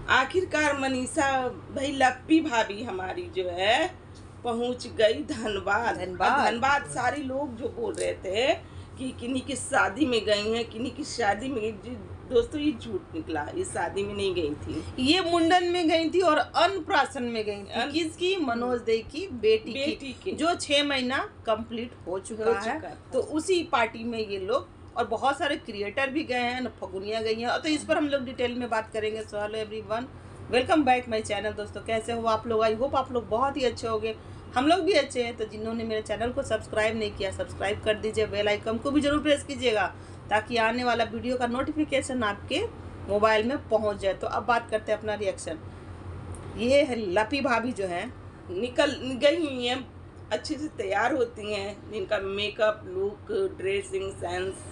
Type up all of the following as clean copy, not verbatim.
आखिरकार मनीषा भाई लप्पी भाभी हमारी जो है पहुंच गई धनबाद। धनबाद सारे लोग जो बोल रहे थे कि किन्हीं की शादी में गई हैं, किन्हीं की शादी में गई। दोस्तों ये झूठ निकला, ये शादी में नहीं गई थी, ये मुंडन में गई थी और अन्नप्राशन में गई थी। किसकी? मनोज दे की बेटी की जो 6 महीना कंप्लीट हो चुका है। तो उसी पार्टी में ये लोग और बहुत सारे क्रिएटर भी गए हैं, फगुनिया गई हैं। तो इस पर हम लोग डिटेल में बात करेंगे। So hello everyone, welcome back my channel. दोस्तों कैसे हो आप लोग? आई होप आप लोग बहुत ही अच्छे होंगे, हम लोग भी अच्छे हैं। तो जिन्होंने मेरे चैनल को सब्सक्राइब नहीं किया, सब्सक्राइब कर दीजिए, बेल आइकन को भी जरूर प्रेस कीजिएगा ताकि आने वाला वीडियो का नोटिफिकेशन आपके मोबाइल में पहुंच जाए। तो अब बात करते हैं अपना रिएक्शन। ये है लपी भाभी जो है निकल गई हुई हैं, अच्छे से तैयार होती हैं, जिनका makeup, look, dressing sense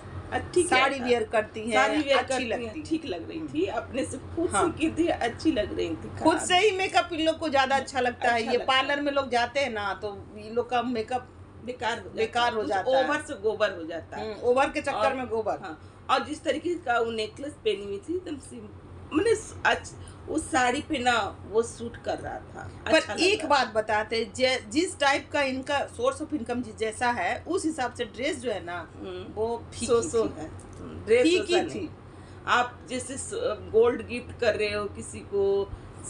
sari wear करती हैं, साड़ी वेयर अच्छी लगती, ठीक लग रही थी। अपने से खुद से की थी, अच्छी लग रही थी। खुद से ही मेकअप इन लोग को ज्यादा अच्छा लगता है। ये पार्लर में लोग जाते हैं ना, तो इन लोग का मेकअप बेकार हो जाता है, ओवर से गोबर हो जाता है, ओवर के चक्कर में गोबर। हाँ। और जिस तरीके का वो नेकलेस पहनी हुई थी एकदम मैंने उस साड़ी पे ना वो सूट कर रहा था। पर अच्छा एक बात बताते, जिस टाइप का इनका सोर्स ऑफ इनकम जैसा है, उस हिसाब से ड्रेस जो है ना वो फीकी है, ड्रेस थी। आप जैसे गोल्ड गिफ्ट कर रहे हो किसी को,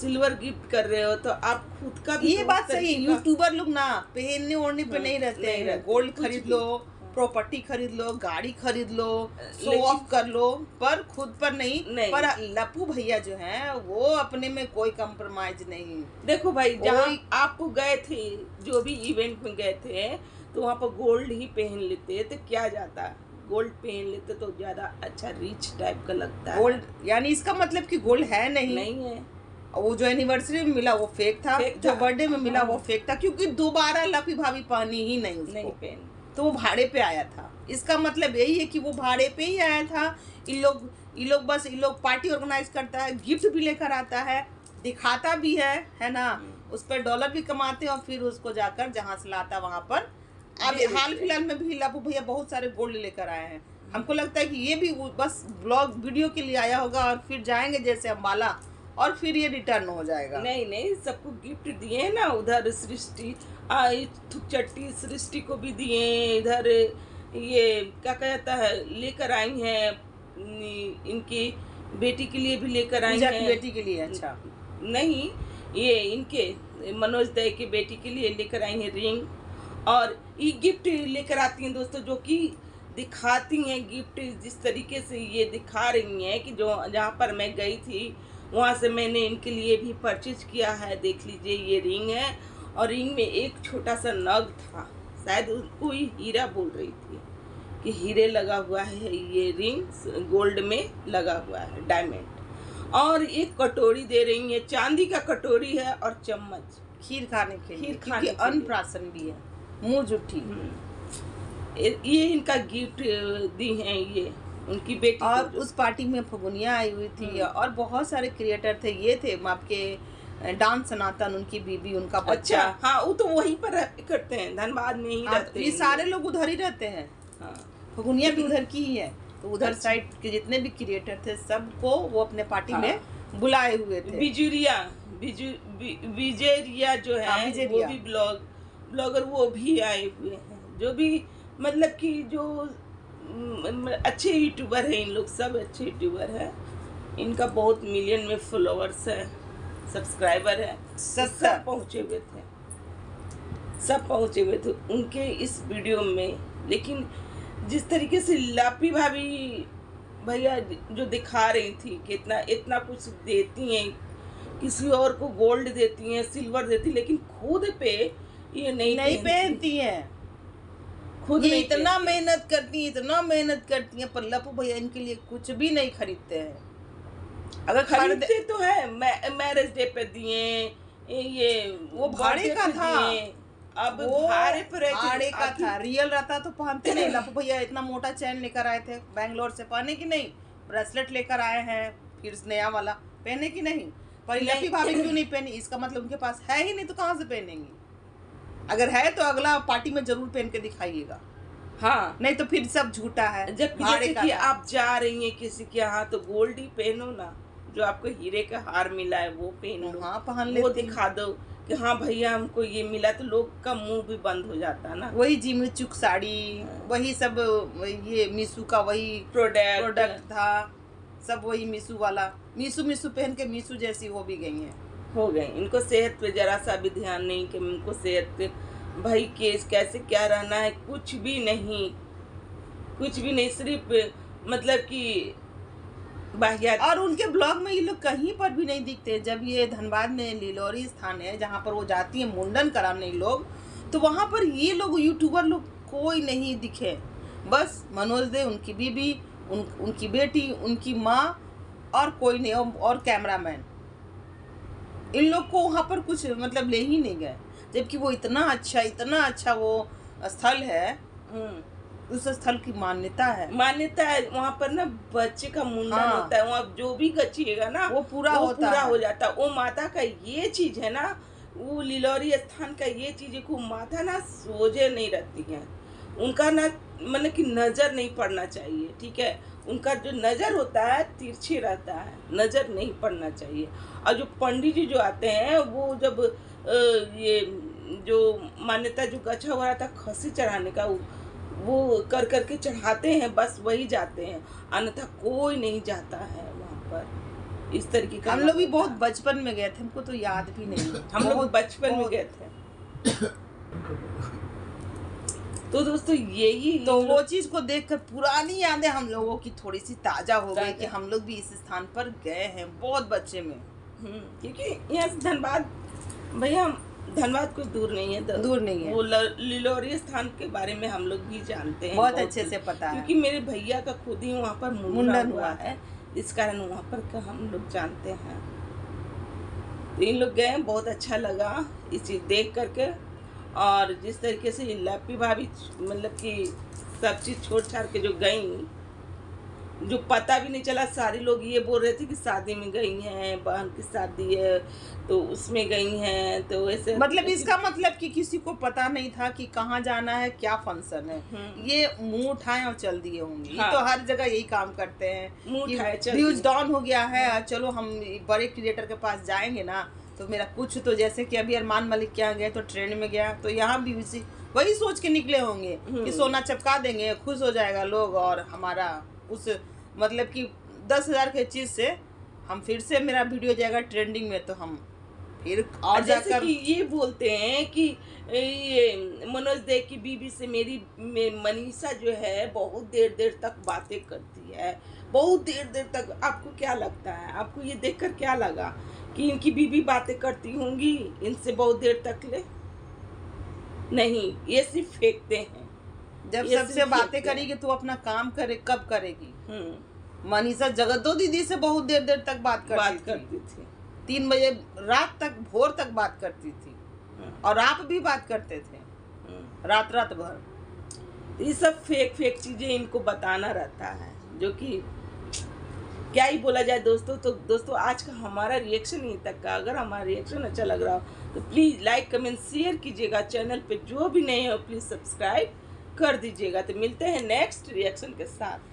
सिल्वर गिफ्ट कर रहे हो, तो आप खुद का भी ये बात सही है। यूट्यूबर लोग ना पहनने ओढ़ने पे नहीं रहते हैं। गोल्ड खरीद लो, प्रॉपर्टी खरीद लो, गाड़ी खरीद लो, शो ऑफ कर लो, पर खुद पर नहीं। पर लप्पू भैया जो हैं वो अपने में कोई कंप्रोमाइज नहीं। देखो भाई, जहाँ आप गए थे, जो भी इवेंट में गए थे, तो वहाँ पर गोल्ड ही पहन लेते तो क्या जाता, गोल्ड पहन लेते तो ज्यादा अच्छा रिच टाइप का लगता है। गोल्ड यानी इसका मतलब कि गोल्ड है नहीं है। वो जो एनिवर्सरी में मिला वो फेक था, जो बर्थडे में मिला वो फेक था, क्योंकि दोबारा लपी भाभी पहनी ही नहीं पहन, तो वो भाड़े पे आया था। इसका मतलब यही है कि वो भाड़े पे ही आया था। इन लोग पार्टी ऑर्गेनाइज करता है, गिफ्ट भी लेकर आता है, दिखाता भी है ना, उस पर डॉलर भी कमाते हैं और फिर उसको जाकर जहाँ से लाता वहां पर। अब हाल फिलहाल में भी लप्पू भैया बहुत सारे गोल्ड लेकर आए हैं। हमको लगता है कि ये भी बस ब्लॉग वीडियो के लिए आया होगा और फिर जाएंगे जैसे अम्बाला और फिर ये रिटर्न हो जाएगा। नहीं, सबको गिफ्ट दिए ना। उधर सृष्टि चट्टी सृष्टि को भी दिए, इधर ये क्या कहता है लेकर आई हैं, इनकी बेटी के लिए भी लेकर आई हैं। बेटी के लिए? अच्छा नहीं, ये इनके मनोज दे की बेटी के लिए लेकर आई हैं रिंग, और ये गिफ्ट लेकर आती हैं दोस्तों, जो कि दिखाती हैं गिफ्ट जिस तरीके से ये दिखा रही हैं कि जो जहाँ पर मैं गई थी वहाँ से मैंने इनके लिए भी परचेज किया है। देख लीजिए, ये रिंग है और रिंग में एक छोटा सा नग था, शायद उसको ही हीरा बोल रही थी कि हीरे लगा हुआ है। ये रिंग गोल्ड में लगा हुआ है, डायमंड। और एक कटोरी दे रही है, चांदी का कटोरी है और चम्मच, खीर खाने के लिए, अन्नप्राशन भी है, मुँह जुठी। ये इनका गिफ्ट दी है ये उनकी बेटी। और उस पार्टी में फगुनिया आई हुई थी और बहुत सारे क्रिएटर थे। ये थे आपके डांस सनातन, उनकी बीबी, उनका बच्चा। हाँ, वो तो वहीं पर करते हैं, धनबाद में ही रहते हैं। ये सारे लोग उधर ही रहते हैं। हाँ, फगुनिया भी उधर की ही है। तो उधर साइड के जितने भी क्रिएटर थे सबको वो अपने पार्टी में बुलाए हुए थे। विजयरिया जो है वो भी ब्लॉगर वो भी आए हुए हैं, जो भी मतलब कि जो अच्छे यूट्यूबर हैं। इन लोग सब अच्छे यूट्यूबर हैं। इनका बहुत मिलियन में फॉलोअर्स है, सब्सक्राइबर है। सब पहुँचे हुए थे उनके इस वीडियो में। लेकिन जिस तरीके से लप्पी भाभी भैया जो दिखा रही थी कि इतना कुछ देती हैं, किसी और को गोल्ड देती हैं, सिल्वर देती, लेकिन खुद पे ये नहीं पहनती हैं। खुद ये इतना मेहनत करती हैं, पर लप्पू भैया इनके लिए कुछ भी नहीं खरीदते हैं। अगर खरीदते तो है, मैरिज डे पे दिए, ये वो भाड़े का था। अब भाड़े का था, रियल रहता तो पहनते नहीं। लप्पू भैया इतना मोटा चैन लेकर आए थे बैंगलोर से, पहने की नहीं, ब्रेसलेट लेकर आए हैं फिर नया वाला, पहने की नहीं। पर लप्पी भाभी क्यों नहीं पहनी? इसका मतलब उनके पास है ही नहीं, तो कहाँ से पहनेंगी? अगर है तो अगला पार्टी में जरूर पहन के दिखाइएगा। हाँ, नहीं तो फिर सब झूठा है। जब जैसे कि आप जा रही हैं किसी के यहाँ, तो गोल्ड ही पहनो ना, जो आपको हीरे का हार मिला है वो पहन लो, हाँ पहन वो लेती दिखा दो कि हाँ भैया हमको ये मिला, तो लोग का मुंह भी बंद हो जाता है ना। वही जिमिचुक साड़ी, वही सब, ये मीशू का वही प्रोडक्ट था, सब वही मीशू वाला, मीशू पहन के मीशू जैसी हो भी गई हैं, हो गई। इनको सेहत पे जरा सा भी ध्यान नहीं कि इनको सेहत पे भाई कैसे क्या रहना है, कुछ भी नहीं, सिर्फ मतलब कि बाहियात। और उनके ब्लॉग में ये लोग कहीं पर भी नहीं दिखते। जब ये धनबाद में लिलोरी स्थान है जहाँ पर वो जाती है मुंडन कराने लोग, तो वहाँ पर ये लोग यूट्यूबर लोग कोई नहीं दिखे, बस मनोज दे, उनकी बीबी, उनकी बेटी, उनकी माँ, और कोई नहीं, और कैमरामैन। इन लोग को वहाँ पर कुछ मतलब ले ही नहीं गए, जबकि वो इतना अच्छा वो स्थल है, उस स्थल की मान्यता है वहाँ पर ना बच्चे का मुंडन होता है, वहाँ जो भी गचिएगा ना वो पूरा हो जाता है। वो माता का ये चीज है ना, वो लिलोरी स्थान का ये चीज है कि माता ना सोझे नहीं रहती है, उनका ना मतलब कि नजर नहीं पड़ना चाहिए, ठीक है, उनका जो नजर होता है तिरछी रहता है, नजर नहीं पड़ना चाहिए। और जो पंडित जी जो आते हैं वो जब ये जो मान्यता जो गच्छा हुआ था खसी चढ़ाने का, वो कर करके चढ़ाते हैं, बस वही जाते हैं, अन्यथा कोई नहीं जाता है वहाँ पर। इस तरीके का हम लोग भी बहुत बचपन में गए थे, हमको तो याद भी नहीं हम लोग बचपन में गए थे। तो दोस्तों यही तो वो चीज को देखकर पुरानी यादें हम लोगों की थोड़ी सी ताजा हो गई कि हम लोग भी इस स्थान पर गए हैं बहुत बच्चे में। क्योंकि यहाँ से धनबाद, भैया धनबाद कुछ दूर नहीं है, दूर नहीं है, वो लिलोरी स्थान के बारे में हम लोग भी जानते हैं, बहुत अच्छे से पता है, क्योंकि मेरे भैया का खुद ही वहाँ पर मुंडन हुआ है, इस कारण वहाँ पर का हम लोग जानते हैं। तो इन लोग गए, बहुत अच्छा लगा इस चीज देख करके। और जिस तरीके से लप्पी भाभी मतलब कि सब चीज छोड़ छाड़ के जो गई, जो पता भी नहीं चला, सारे लोग ये बोल रहे थे कि शादी में गई हैं, बहन की शादी है तो उसमें गई हैं, तो ऐसे मतलब इसका मतलब कि किसी को पता नहीं था कि कहाँ जाना है, क्या फंक्शन है, ये मुंह उठाए और चल दिए होंगे। हाँ। तो हर जगह यही काम करते हैं, व्यूज डाउन हो गया है, चलो हम बड़े क्रिएटर के पास जाएंगे ना, तो मेरा कुछ तो, जैसे कि अभी अरमान मलिक के यहाँ गए तो ट्रेंड में गया, तो यहाँ भी वही सोच के निकले होंगे कि सोना चपका देंगे, खुश हो जाएगा लोग, और हमारा उस मतलब कि 10,000 के चीज से हम फिर से मेरा वीडियो जाएगा ट्रेंडिंग में, तो हम फिर और जाकर कि ये बोलते हैं कि ये मनोज दे की बीबी से मेरी मनीषा जो है बहुत देर तक बातें करती है, बहुत देर तक। आपको क्या लगता है, आपको ये देखकर क्या लगा कि इनकी बीबी बातें करती होंगी इनसे बहुत देर तक ले? नहीं, ये सिर्फ फेंकते हैं। जब सबसे बातें करेगी तो अपना काम करे, कब करेगी? मनीषा जगतो दीदी से बहुत देर तक बात करती थी, 3 बजे रात तक, भोर तक बात करती थी, और आप भी बात करते थे रात भर। ये सब फेक चीजें इनको बताना रहता है, जो कि क्या ही बोला जाए दोस्तों। तो दोस्तों आज का हमारा रिएक्शन यहीं तक का। अगर हमारा रिएक्शन अच्छा लग रहा हो तो प्लीज़ लाइक कमेंट शेयर कीजिएगा, चैनल पे जो भी नए हो प्लीज़ सब्सक्राइब कर दीजिएगा। तो मिलते हैं नेक्स्ट रिएक्शन के साथ।